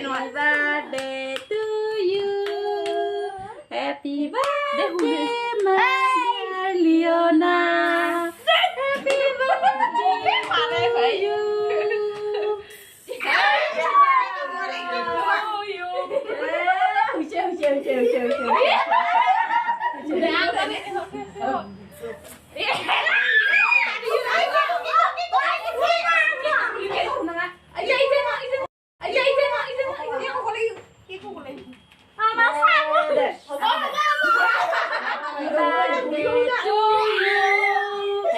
birthday to you. Happy birthday, Leona. Happy birthday to you.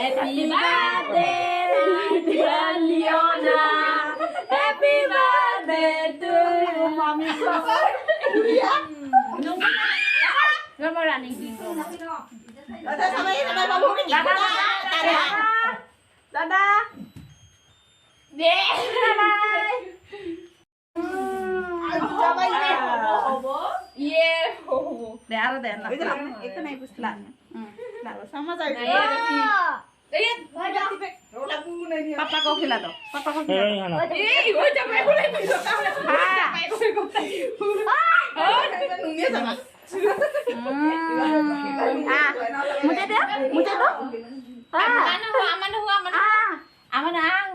Happy birthday, dear Leona. Happy birthday to you, mommy. Nó mới là này gì rồi? Dada. Yeah. Yeah. Để ăn để ăn. Cái này bớt lạnh. Lạnh sama saja. Papa kau khila dong. Papa kau khila. Ih, gua capek gua lagi bisa tahu. Capek gua nunggunya sama. Muncul dia? Muncul tuh? Aman dah, aman dah. Aman dah.